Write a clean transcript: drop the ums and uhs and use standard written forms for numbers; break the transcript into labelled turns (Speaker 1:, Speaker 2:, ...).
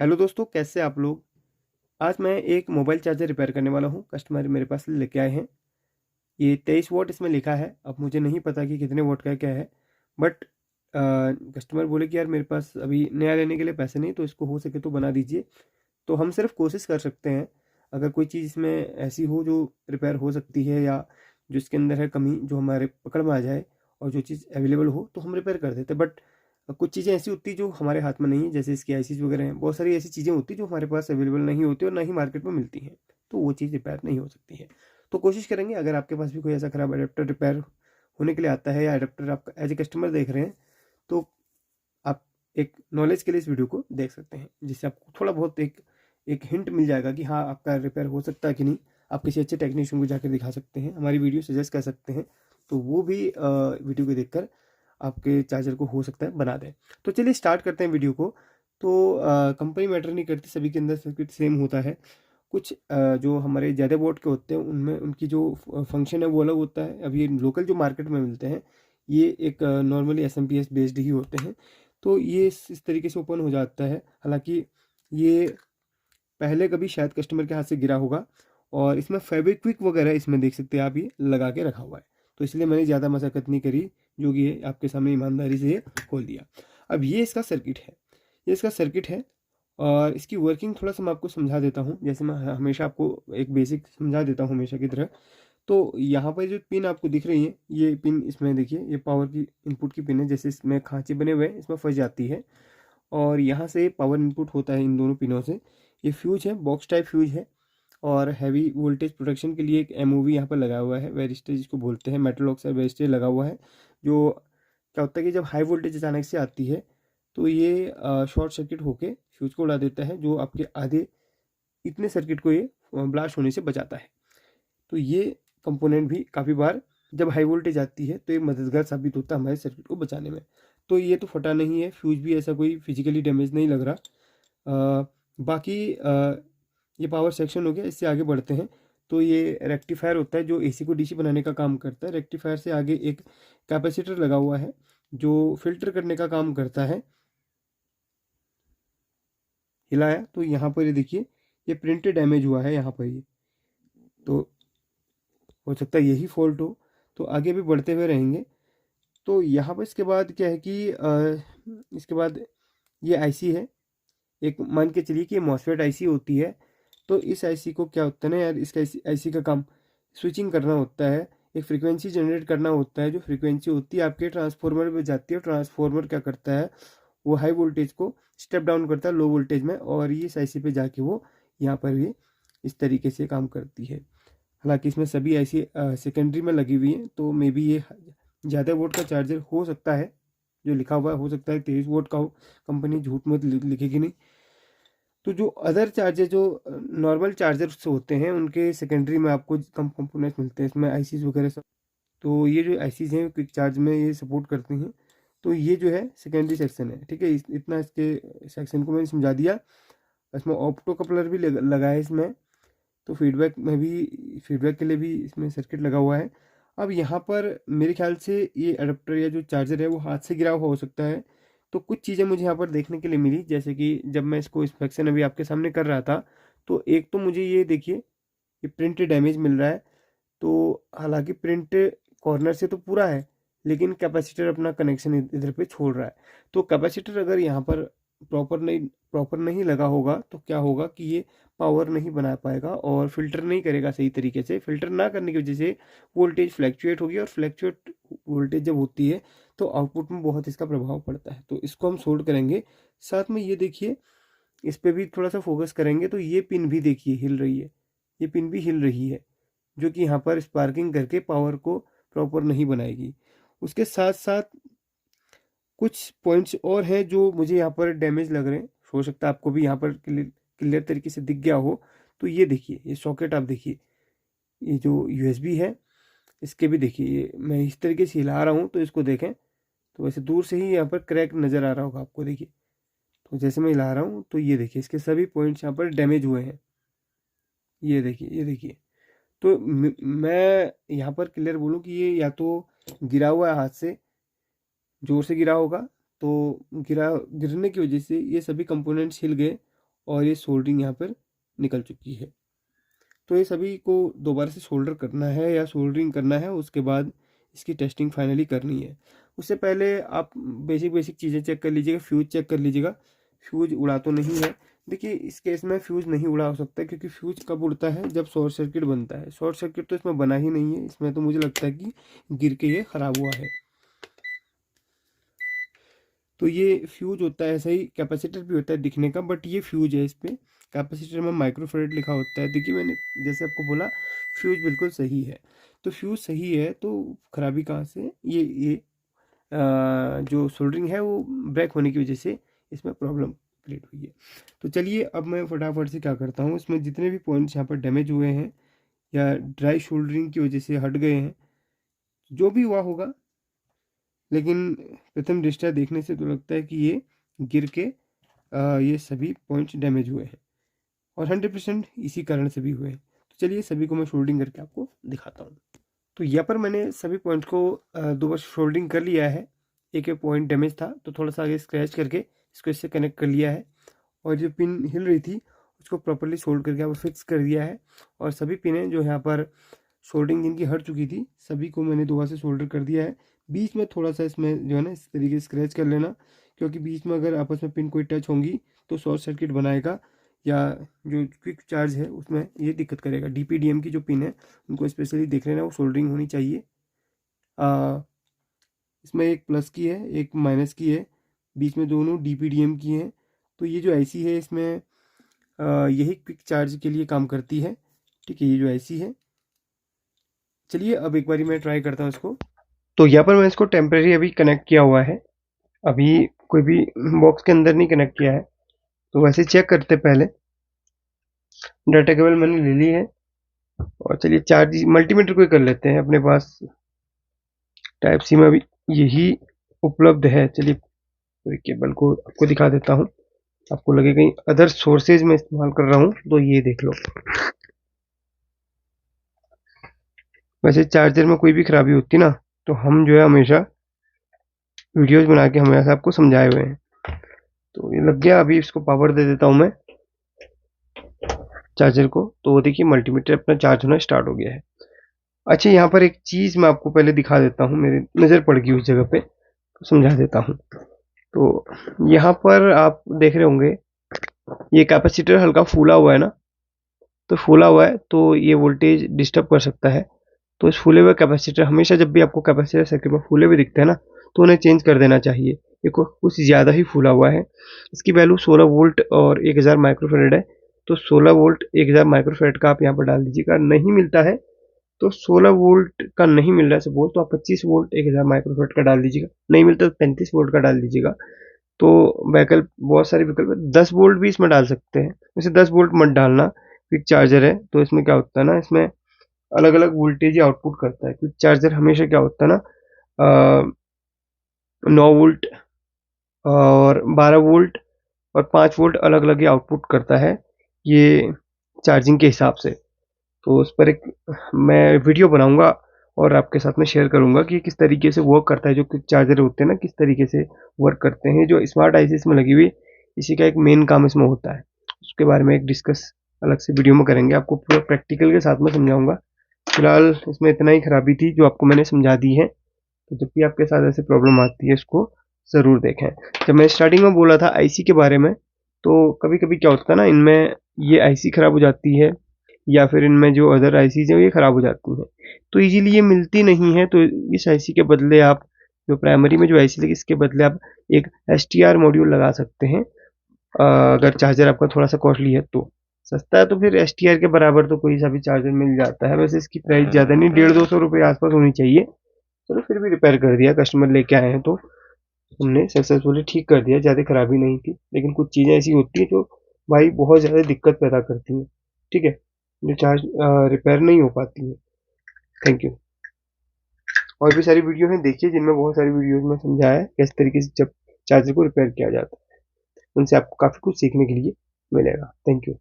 Speaker 1: Hello दोस्तों, कैसे आप लोग। आज मैं एक मोबाइल चार्जर रिपेयर करने वाला हूँ। कस्टमर मेरे पास लेके आए हैं। ये 23 वोट इसमें लिखा है। अब मुझे नहीं पता कि कितने वोट का क्या है, बट कस्टमर बोले कि यार मेरे पास अभी नया लेने के लिए पैसे नहीं, तो इसको हो सके तो बना दीजिए। तो हम सिर्फ कोशिश कर सकते हैं। अगर कोई चीज़ इसमें ऐसी हो जो रिपेयर हो सकती है, या जो इसके अंदर है कमी जो हमारे पकड़ में आ जाए और जो चीज़ अवेलेबल हो, तो हम रिपेयर कर देते। बट कुछ चीज़ें ऐसी होती जो हमारे हाथ में नहीं है, जैसे इसकी आईसीज वगैरह हैं। बहुत सारी ऐसी चीज़ें होती जो हमारे पास अवेलेबल नहीं होती और ना ही मार्केट में मिलती हैं, तो वो चीज़ रिपेयर नहीं हो सकती है। तो कोशिश करेंगे, अगर आपके पास भी कोई ऐसा खराब अडेप्टर रिपेयर होने के लिए आता है, या अडेप्टर आप एज ए कस्टमर देख रहे हैं, तो आप एक नॉलेज के लिए इस वीडियो को देख सकते हैं, जिससे आपको थोड़ा बहुत एक एक हिंट मिल जाएगा कि हाँ, आपका रिपेयर हो सकता है कि नहीं। आप किसी अच्छे टेक्नीशियन को जाकर दिखा सकते हैं, हमारी वीडियो सजेस्ट कर सकते हैं, तो वो भी वीडियो को देखकर आपके चार्जर को हो सकता है बना दें। तो चलिए स्टार्ट करते हैं वीडियो को। तो कंपनी मैटर नहीं करती, सभी के अंदर सर्किट सेम होता है। कुछ जो हमारे ज़्यादा वोट के होते हैं उनमें उनकी जो फंक्शन है वो अलग होता है। अब ये लोकल जो मार्केट में मिलते हैं, ये एक नॉर्मली एसएमपीएस बेस्ड ही होते हैं। तो ये इस तरीके से ओपन हो जाता है। हालांकि ये पहले कभी शायद कस्टमर के हाथ से गिरा होगा, और इसमें फेविक्विक वगैरह इसमें देख सकते हैं आप, ये लगा के रखा हुआ है। तो इसलिए मैंने ज़्यादा मशक्कत नहीं करी, जो कि ये आपके सामने ईमानदारी से ये खोल दिया। अब ये इसका सर्किट है, ये इसका सर्किट है। और इसकी वर्किंग थोड़ा सा मैं आपको समझा देता हूँ, जैसे मैं हमेशा आपको एक बेसिक समझा देता हूँ हमेशा की तरह। तो यहाँ पर जो पिन आपको दिख रही है, ये पिन इसमें देखिए, ये पावर की इनपुट की पिन है। जैसे इसमें खांचे बने हुए हैं, इसमें फंस जाती है, और यहाँ से पावर इनपुट होता है इन दोनों पिनों से। ये फ्यूज है, बॉक्स टाइप फ्यूज है। और हैवी वोल्टेज प्रोटेक्शन के लिए एक एमओवी यहाँ पर लगा हुआ है, वेरिस्टेज जिसको बोलते हैं, मेटल ऑक्साइड वेरिस्टेज लगा हुआ है। जो क्या होता है कि जब हाई वोल्टेज अचानक से आती है, तो ये शॉर्ट सर्किट होके फ्यूज को उड़ा देता है, जो आपके आधे इतने सर्किट को ये ब्लास्ट होने से बचाता है। तो ये कंपोनेंट भी काफ़ी बार जब हाई वोल्टेज आती है, तो ये मददगार साबित होता है हमारे सर्किट को बचाने में। तो ये तो फटा नहीं है, फ्यूज भी ऐसा कोई फिजिकली डैमेज नहीं लग रहा। बाकी ये पावर सेक्शन हो गया। इससे आगे बढ़ते हैं, तो ये रेक्टिफायर होता है जो एसी को डीसी बनाने का काम करता है। रेक्टिफायर से आगे एक कैपेसिटर लगा हुआ है, जो फिल्टर करने का काम करता है। हिलाया तो यहाँ पर ये देखिए, ये प्रिंट डैमेज हुआ है यहाँ पर। ये तो हो सकता है यही फॉल्ट हो। तो आगे भी बढ़ते हुए रहेंगे। तो यहाँ पर इसके बाद क्या है कि इसके बाद ये आईसी है। एक मान के चलिए कि ये मॉसफेट आईसी होती है। तो इस आईसी को क्या होता है ना यार, इसका आईसी का काम स्विचिंग करना होता है, एक फ्रीक्वेंसी जनरेट करना होता है। जो फ्रीक्वेंसी होती है आपके ट्रांसफार्मर में जाती है। ट्रांसफार्मर क्या करता है, वो हाई वोल्टेज को स्टेप डाउन करता है लो वोल्टेज में, और ये इस आईसी पे जाके वो यहाँ पर भी इस तरीके से काम करती है। हालांकि इसमें सभी ऐसी सेकेंडरी में लगी हुई हैं, तो मे बी ये ज़्यादा वोट का चार्जर हो सकता है। जो लिखा हुआ है हो सकता है 23 वोट का हो, कंपनी झूठ मत लिखेगी नहीं। तो जो अदर चार्जर जो नॉर्मल चार्जर्स होते हैं, उनके सेकेंडरी में आपको कम कंपोनेंट्स मिलते हैं, इसमें आईसीज वगैरह सब। तो ये जो आईसीज हैं क्विक चार्ज में ये सपोर्ट करती हैं। तो ये जो है सेकेंडरी सेक्शन है, ठीक है। इतना इसके सेक्शन को मैंने समझा दिया। इसमें ऑप्टो कपलर भी लगा है इसमें। तो फीडबैक में भी, फीडबैक के लिए भी इसमें सर्किट लगा हुआ है। अब यहाँ पर मेरे ख्याल से ये अडेप्टर या जो चार्जर है वो हाथ से गिरा हुआ हो सकता है। तो कुछ चीज़ें मुझे यहाँ पर देखने के लिए मिली, जैसे कि जब मैं इसको इंस्पेक्शन अभी आपके सामने कर रहा था, तो एक तो मुझे ये देखिए, ये प्रिंट डैमेज मिल रहा है। तो हालांकि प्रिंट कॉर्नर से तो पूरा है, लेकिन कैपेसिटर अपना कनेक्शन इधर पे छोड़ रहा है। तो कैपेसिटर अगर यहाँ पर प्रॉपर नहीं लगा होगा, तो क्या होगा कि ये पावर नहीं बना पाएगा और फिल्टर नहीं करेगा सही तरीके से। फिल्टर ना करने की वजह से वोल्टेज फ्लैक्चुएट होगी, और फ्लैक्चुएट वोल्टेज जब होती है तो आउटपुट में बहुत इसका प्रभाव पड़ता है। तो इसको हम सोल्व करेंगे। साथ में ये देखिए, इस पे भी थोड़ा सा फोकस करेंगे, तो ये पिन भी देखिए हिल रही है, ये पिन भी हिल रही है, जो कि यहाँ पर स्पार्किंग करके पावर को प्रॉपर नहीं बनाएगी। उसके साथ साथ कुछ पॉइंट्स और हैं जो मुझे यहाँ पर डैमेज लग रहे हैं। हो सकता है आपको भी यहाँ पर क्लियर तरीके से दिख गया हो। तो ये देखिए, ये सॉकेट आप देखिए, ये जो यूएसबी है, इसके भी देखिए, ये मैं इस तरीके से हिला रहा हूँ तो इसको देखें, तो वैसे दूर से ही यहाँ पर क्रैक नज़र आ रहा होगा आपको, देखिए। तो जैसे मैं हिला रहा हूँ, तो ये देखिए, इसके सभी पॉइंट्स यहाँ पर डैमेज हुए हैं। ये देखिए, ये देखिए। तो मैं यहाँ पर क्लियर बोलूँ कि ये या तो गिरा हुआ है हाथ से, जोर से गिरा होगा। तो गिरने की वजह से ये सभी कंपोनेंट्स हिल गए, और ये सोल्डरिंग यहाँ पर निकल चुकी है। तो ये सभी को दोबारा से सोल्डर करना है या सोल्डरिंग करना है, उसके बाद इसकी टेस्टिंग फाइनली करनी है। उससे पहले आप बेसिक बेसिक चीज़ें चेक कर लीजिएगा, फ्यूज़ चेक कर लीजिएगा, फ्यूज़ उड़ा तो नहीं है। देखिए इस केस में फ्यूज़ नहीं उड़ा हो सकता, क्योंकि फ्यूज़ कब उड़ता है, जब शॉर्ट सर्किट बनता है। शॉर्ट सर्किट तो इसमें बना ही नहीं है, इसमें तो मुझे लगता है कि गिर के ये ख़राब हुआ है। तो ये फ्यूज होता है, ऐसा ही कैपेसिटर भी होता है दिखने का, बट ये फ्यूज है। इस पर कैपेसिटर में माइक्रोफेरेड लिखा होता है। देखिए मैंने जैसे आपको बोला फ्यूज बिल्कुल सही है। तो फ्यूज सही है तो खराबी कहाँ से, ये जो सोल्डरिंग है वो ब्रेक होने की वजह से इसमें प्रॉब्लम क्रिएट हुई है। तो चलिए अब मैं फटाफट से क्या करता हूँ, इसमें जितने भी पॉइंट्स यहाँ पर डैमेज हुए हैं या ड्राई सोल्डरिंग की वजह से हट गए हैं, जो भी हुआ होगा, लेकिन प्रथम दृष्टया देखने से तो लगता है कि ये गिर के ये सभी पॉइंट्स डैमेज हुए हैं और 100% इसी कारण से भी हुए हैं। तो चलिए सभी को मैं शोल्डिंग करके आपको दिखाता हूँ। तो यहाँ पर मैंने सभी पॉइंट्स को दो बार शोल्डिंग कर लिया है। एक एक पॉइंट डैमेज था तो थोड़ा सा आगे स्क्रैच करके इसको इससे कनेक्ट कर लिया है, और जो पिन हिल रही थी उसको प्रॉपरली सोल्ड करके यहाँ पर फिक्स कर दिया है। और सभी पिनें जो यहाँ पर सोल्डिंग जिनकी हट चुकी थी सभी को मैंने दोबारा से सोल्डर कर दिया है। बीच में थोड़ा सा इसमें जो है ना इस तरीके से स्क्रैच कर लेना, क्योंकि बीच में अगर आपस में पिन कोई टच होंगी तो शॉर्ट सर्किट बनाएगा, या जो क्विक चार्ज है उसमें ये दिक्कत करेगा। DPDM की जो पिन है उनको स्पेशली देख लेना, वो सोल्डरिंग होनी चाहिए। इसमें एक प्लस की है एक माइनस की है, बीच में दोनों DPDM की हैं। तो ये जो IC है इसमें यही क्विक चार्ज के लिए काम करती है। ठीक है, ये जो IC है। चलिए अब एक बारी मैं ट्राई करता हूँ इसको। तो यहाँ पर मैं इसको टेम्परेरी अभी कनेक्ट किया हुआ है, अभी कोई भी बॉक्स के अंदर नहीं कनेक्ट किया है। तो वैसे चेक करते पहले। डाटा केबल मैंने ले ली है, और चलिए चार्ज मल्टीमीटर को ही कर लेते हैं अपने पास। टाइप सी में अभी यही उपलब्ध है। चलिए पूरे केबल को आपको दिखा देता हूँ, आपको लगे कहीं अदर सोर्सेज में इस्तेमाल कर रहा हूँ, तो ये देख लो। वैसे चार्जर में कोई भी खराबी होती ना तो हम जो है हमेशा वीडियोज बना के हमेशा आपको समझाए हुए हैं। तो ये लग गया, अभी इसको पावर दे देता हूँ मैं चार्जर को। तो देखिए मल्टीमीटर अपना चार्ज होना स्टार्ट हो गया है। अच्छा यहाँ पर एक चीज़ मैं आपको पहले दिखा देता हूँ, मेरी नज़र पड़ गई उस जगह पे, तो समझा देता हूँ। तो यहाँ पर आप देख रहे होंगे ये कैपेसिटर हल्का फूला हुआ है ना, तो फूला हुआ है तो ये वोल्टेज डिस्टर्ब कर सकता है। तो इस फूले हुए कैपेसिटर, हमेशा जब भी आपको कैपेसिटर सर्किट में फूले हुए दिखते हैं ना तो उन्हें चेंज कर देना चाहिए। देखो कुछ ज़्यादा ही फूला हुआ है। इसकी वैल्यू 16 वोल्ट और 1000 माइक्रोफेरेड है। तो 16 वोल्ट 1000 माइक्रोफेरेड का आप यहाँ पर डाल दीजिएगा। नहीं मिलता है तो 16 वोल्ट का नहीं मिल रहा है सपोज, तो आप 25 वोल्ट 1000 माइक्रोफेरेड का डाल दीजिएगा। नहीं मिलता तो 35 वोल्ट का डाल दीजिएगा। तो वैकल्प बहुत सारे विकल्प है, 10 वोल्ट भी इसमें डाल सकते हैं। वैसे 10 वोल्ट मत डालना, क्विक चार्जर है तो इसमें क्या होता है ना, इसमें अलग अलग वोल्टेज आउटपुट करता है। क्विक चार्जर हमेशा क्या होता है ना, 9 वोल्ट और 12 वोल्ट और 5 वोल्ट अलग अलग ही आउटपुट करता है ये चार्जिंग के हिसाब से। तो उस पर एक मैं वीडियो बनाऊंगा और आपके साथ में शेयर करूंगा कि किस तरीके से वर्क करता है, जो क्विक चार्जर होते हैं ना किस तरीके से वर्क करते हैं। जो स्मार्ट आईसी इसमें लगी हुई, इसी का एक मेन काम इसमें होता है। उसके बारे में एक डिस्कस अलग से वीडियो में करेंगे, आपको पूरा प्रैक्टिकल के साथ में समझाऊंगा। फिलहाल इसमें इतना ही खराबी थी जो आपको मैंने समझा दी है। तो जब भी आपके साथ ऐसे प्रॉब्लम आती है इसको ज़रूर देखें। जब मैं स्टार्टिंग में बोला था आईसी के बारे में, तो कभी कभी क्या होता है ना, इनमें ये आईसी ख़राब हो जाती है या फिर इनमें जो अदर आईसीज हैं ये ख़राब हो जाती हैं, तो इजीली ये मिलती नहीं है। तो इस आईसी के बदले आप जो प्राइमरी में जो आईसी लगी इसके बदले आप एक एसटीआर मॉड्यूल लगा सकते हैं। अगर चार्जर आपका थोड़ा सा कॉस्टली है तो सस्ता है तो फिर एसटीआर के बराबर तो कोई सा भी चार्जर मिल जाता है। वैसे इसकी प्राइस ज़्यादा नहीं, 150-200 रुपये आसपास होनी चाहिए। चलो फिर भी रिपेयर कर दिया, कस्टमर लेके आए हैं तो हमने सक्सेसफुली ठीक कर दिया। ज़्यादा खराबी नहीं थी, लेकिन कुछ चीज़ें ऐसी होती हैं जो भाई बहुत ज़्यादा दिक्कत पैदा करती हैं। ठीक है, जो चार्ज रिपेयर नहीं हो पाती है। Thank you. और भी सारी वीडियो हैं देखिए, जिनमें बहुत सारी वीडियोज में समझाया है किस तरीके से जब चार्जर को रिपेयर किया जाता है। उनसे आपको काफ़ी कुछ सीखने के लिए मिलेगा। Thank you.